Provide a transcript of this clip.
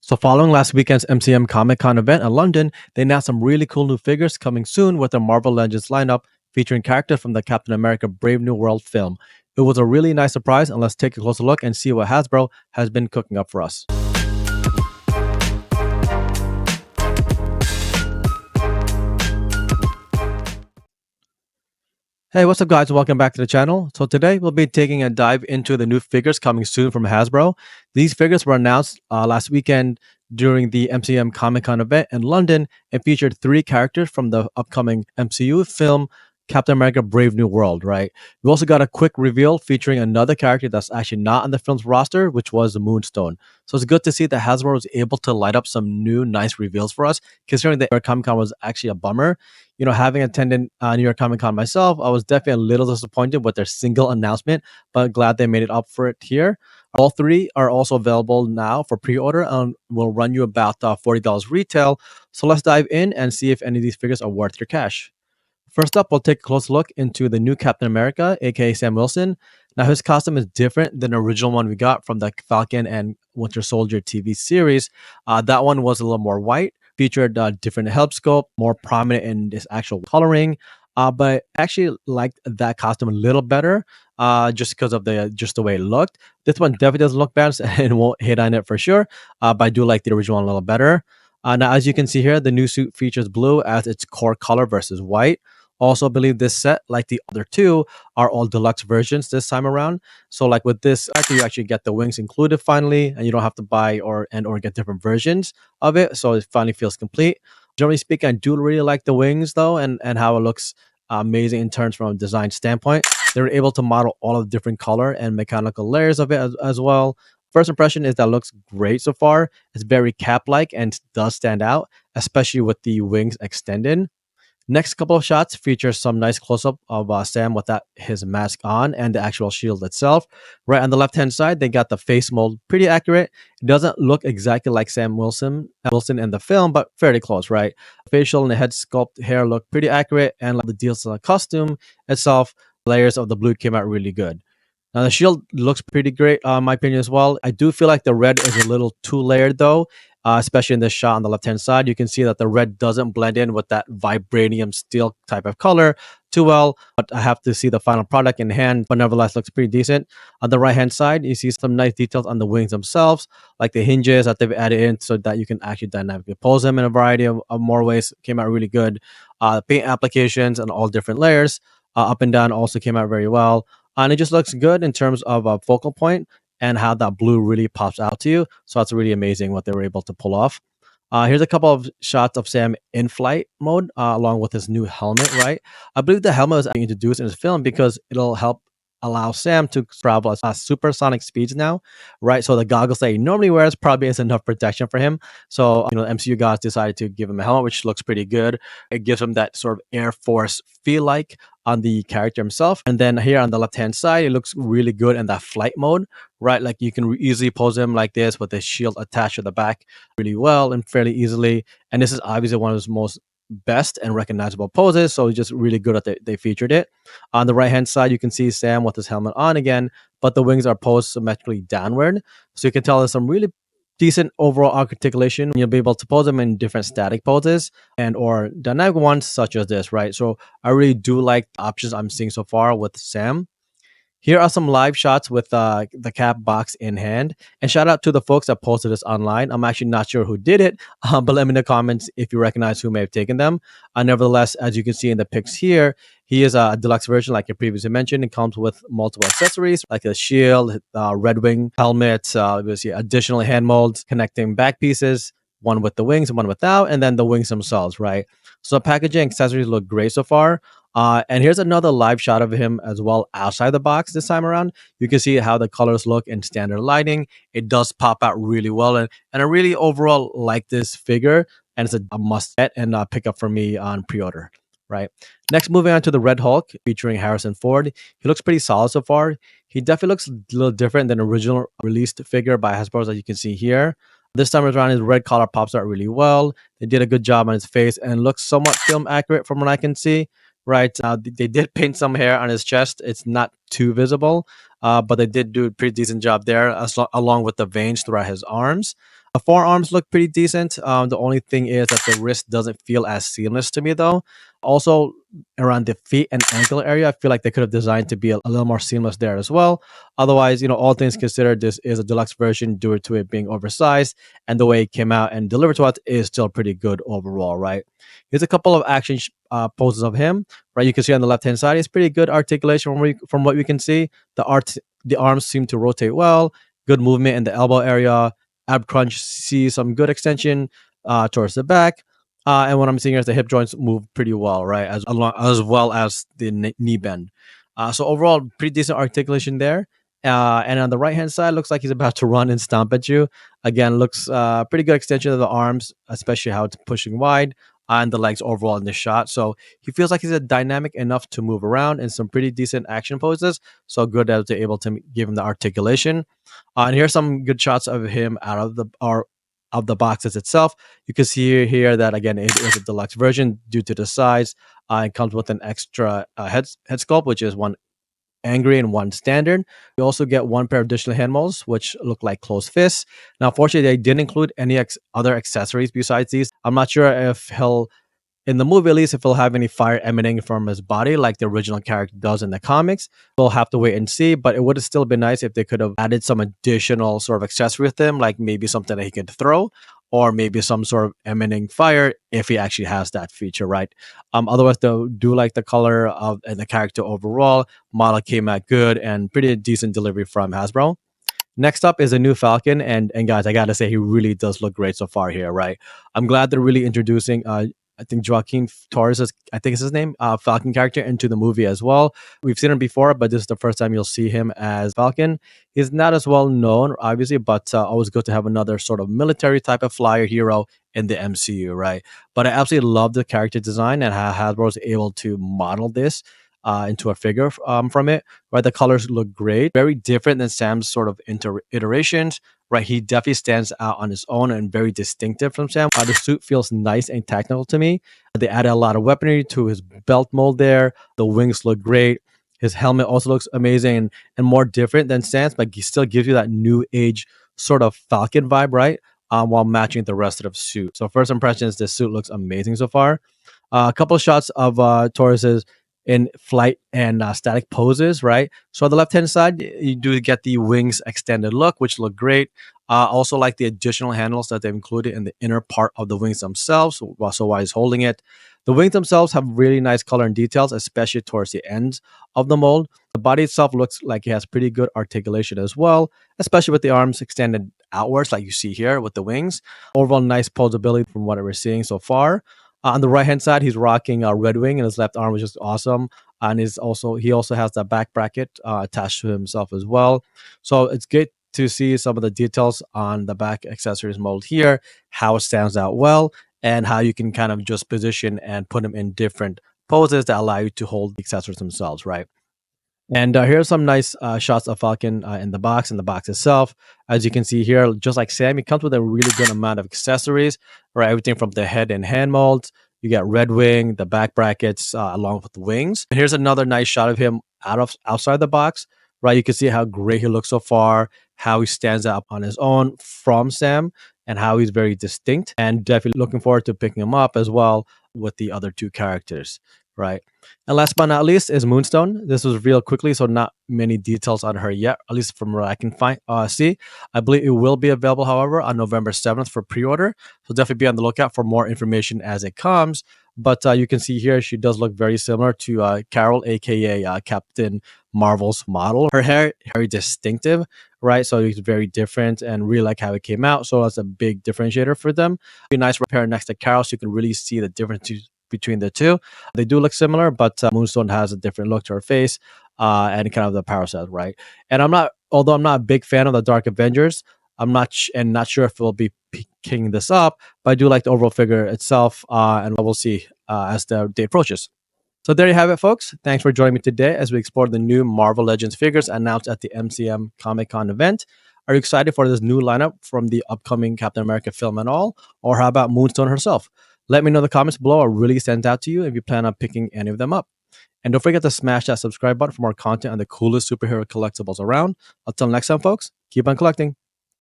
So, following last weekend's MCM Comic Con event in London, they announced some really cool new figures coming soon with their Marvel Legends lineup featuring characters from the Captain America Brave New World film. It was a really nice surprise, and let's take a closer look and see what Hasbro has been cooking up for us. Hey, what's up, guys? Welcome back to the channel. So today we'll be taking a dive into the new figures coming soon from Hasbro. These figures were announced last weekend during the MCM Comic Con event in London and featured three characters from the upcoming MCU film Captain America Brave New World, right? We also got a quick reveal featuring another character that's actually not on the film's roster, which was the Moonstone. So it's good to see that Hasbro was able to light up some new nice reveals for us, considering that New York Comic Con was actually a bummer. Having attended New York Comic Con myself, I was definitely a little disappointed with their single announcement, but glad they made it up for it here. All three are also available now for pre-order and will run you about $40 retail. So let's dive in and see if any of these figures are worth your cash. First up, we'll take a close look into the new Captain America, aka Sam Wilson. Now, his costume is different than the original one we got from the Falcon and Winter Soldier TV series. That one was a little more white, featured different help sculpt, more prominent in this actual coloring. But I actually liked that costume a little better, just because of the way it looked. This one definitely doesn't look bad and won't hit on it for sure. But I do like the original one a little better. Now, as you can see here, the new suit features blue as its core color versus white. Also, believe this set, like the other two, are all deluxe versions this time around. So, like with this, actually, you actually get the wings included finally, and you don't have to buy or get different versions of it. So it finally feels complete. Generally speaking, I do really like the wings though, and how it looks amazing in terms from a design standpoint. They were able to model all of the different color and mechanical layers of it as well. First impression is that looks great so far. It's very cap-like and does stand out, especially with the wings extended. Next couple of shots feature some nice close-up of Sam without his mask on and the actual shield itself. Right on the left-hand side, they got the face mold pretty accurate. It doesn't look exactly like Sam Wilson in the film, but fairly close, right? Facial and the head sculpt hair look pretty accurate, and like the deals on the costume itself, layers of the blue came out really good. Now the shield looks pretty great, in my opinion as well. I do feel like the red is a little too layered though, especially in this shot on the left-hand side. You can see that the red doesn't blend in with that vibranium steel type of color too well. But I have to see the final product in hand, but nevertheless looks pretty decent. On the right-hand side, you see some nice details on the wings themselves, like the hinges that they've added in so that you can actually dynamically pose them in a variety of more ways. Came out really good. Paint applications and all different layers, up and down, also came out very well. And it just looks good in terms of a focal point and how that blue really pops out to you. So it's really amazing what they were able to pull off. Here's a couple of shots of Sam in flight mode, along with his new helmet, right? I believe the helmet was introduced in this film because it'll help allow Sam to travel at supersonic speeds now, right? So the goggles that he normally wears probably is enough protection for him. So, MCU guys decided to give him a helmet, which looks pretty good. It gives him that sort of Air Force feel like on the character himself. And then here on the left-hand side, it looks really good in that flight mode, right? Like you can easily pose him like this with the shield attached to the back really well and fairly easily. And this is obviously one of his most best and recognizable poses, so it's just really good that they featured it. On the right hand side, you can see Sam with his helmet on again, but the wings are posed symmetrically downward, so you can tell there's some really decent overall articulation. You'll be able to pose them in different static poses and or dynamic ones such as this, right? So I really do like the options I'm seeing so far with Sam. Here are some live shots with the cap box in hand. And shout out to the folks that posted this online. I'm actually not sure who did it, but let me in the comments if you recognize who may have taken them. Nevertheless, as you can see in the pics here, he is a deluxe version, like I previously mentioned. It comes with multiple accessories, like a shield, Red Wing helmet, additional hand molds, connecting back pieces, one with the wings and one without, and then the wings themselves, right? So packaging accessories look great so far. And here's another live shot of him as well outside the box this time around. You can see how the colors look in standard lighting. It does pop out really well. And I really overall like this figure. And it's a must get and pick up for me on pre-order, right? Next, moving on to the Red Hulk featuring Harrison Ford. He looks pretty solid so far. He definitely looks a little different than the original released figure by Hasbro, as you can see here. This time around, his red collar pops out really well. They did a good job on his face and looks somewhat film accurate from what I can see. Right, they did paint some hair on his chest. It's not too visible, but they did do a pretty decent job there, along with the veins throughout his arms. The forearms look pretty decent. The only thing is that the wrist doesn't feel as seamless to me though. Also, around the feet and ankle area, I feel like they could have designed to be a little more seamless there as well. Otherwise, all things considered, this is a deluxe version due to it being oversized, and the way it came out and delivered to us is still pretty good overall, right? Here's a couple of action poses of him, right? You can see on the left hand side, it's pretty good articulation from what we can see. The arms seem to rotate well, good movement in the elbow area, ab crunch, see some good extension towards the back. And what I'm seeing is the hip joints move pretty well, right? As well as the knee bend. So overall, pretty decent articulation there. And on the right hand side, looks like he's about to run and stomp at you. Again, looks pretty good extension of the arms, especially how it's pushing wide and the legs overall in this shot. So he feels like he's a dynamic enough to move around in some pretty decent action poses. So good that they're able to give him the articulation. And here's some good shots of him out of the boxes itself. You can see here that again it is a deluxe version due to the size. It comes with an extra head sculpt, which is one angry and one standard. You also get one pair of additional hand molds, which look like closed fists. Now, fortunately, they didn't include any other accessories besides these. I'm not sure if he'll in the movie, at least, if he'll have any fire emanating from his body like the original character does in the comics. We'll have to wait and see, but it would have still been nice if they could have added some additional sort of accessory with him, like maybe something that he could throw, or maybe some sort of emanating fire if he actually has that feature, right? Otherwise, though, do like the color of and the character overall. Model came out good and pretty decent delivery from Hasbro. Next up is a new Falcon, and guys, I gotta say he really does look great so far here, right? I'm glad they're really introducing I think Joaquin Torres is, I think is his name, Falcon character into the movie as well. We've seen him before, but this is the first time you'll see him as Falcon. He's not as well known, obviously, but always good to have another sort of military type of flyer hero in the MCU, right? But I absolutely love the character design and how Hasbro was able to model this into a figure from it, right? The colors look great, very different than Sam's sort of iterations, right? He definitely stands out on his own and very distinctive from Sam. The suit feels nice and technical to me. They added a lot of weaponry to his belt mold there. The wings look great. His helmet also looks amazing and more different than Sam's, but he still gives you that new age sort of Falcon vibe, right? While matching the rest of the suit. So first impressions, this suit looks amazing so far. A couple of shots of Torres's in flight and static poses, right? So on the left-hand side, you do get the wings extended look, which look great. Also like the additional handles that they've included in the inner part of the wings themselves, so while he's holding it. The wings themselves have really nice color and details, especially towards the ends of the mold. The body itself looks like it has pretty good articulation as well, especially with the arms extended outwards like you see here with the wings. Overall nice posability from what we're seeing so far. On the right hand side, he's rocking a red wing in his left arm, which is awesome. And he also has that back bracket attached to himself as well. So it's good to see some of the details on the back accessories mold here, how it stands out well, and how you can kind of just position and put them in different poses that allow you to hold the accessories themselves, right? And here's some nice shots of Falcon in the box itself. As you can see here, just like Sam, it comes with a really good amount of accessories, right? Everything from the head and hand molds. You get red wing, the back brackets, along with the wings. And here's another nice shot of him outside the box, right? You can see how great he looks so far, how he stands out on his own from Sam, and how he's very distinct. And definitely looking forward to picking him up as well with the other two characters, right? And last but not least is Moonstone. This was real quickly, so not many details on her yet, at least from what I can see. I believe it will be available, however, on November 7th for pre-order. So definitely be on the lookout for more information as it comes. But you can see here, she does look very similar to Carol, aka Captain Marvel's model. Her hair, very distinctive, right? So it's very different and really like how it came out. So that's a big differentiator for them. Be nice to pair next to Carol so you can really see the difference between the two. They do look similar, but Moonstone has a different look to her face and kind of the power set, right? And although I'm not a big fan of the Dark Avengers, I'm not sure if we'll be picking this up, but I do like the overall figure itself, and we'll see as the day approaches. So there you have it, folks. Thanks for joining me today as we explore the new Marvel Legends figures announced at the MCM Comic Con event. Are you excited for this new lineup from the upcoming Captain America film and all? Or how about Moonstone herself? Let me know in the comments below what really stands out to you if you plan on picking any of them up. And don't forget to smash that subscribe button for more content on the coolest superhero collectibles around. Until next time, folks, keep on collecting.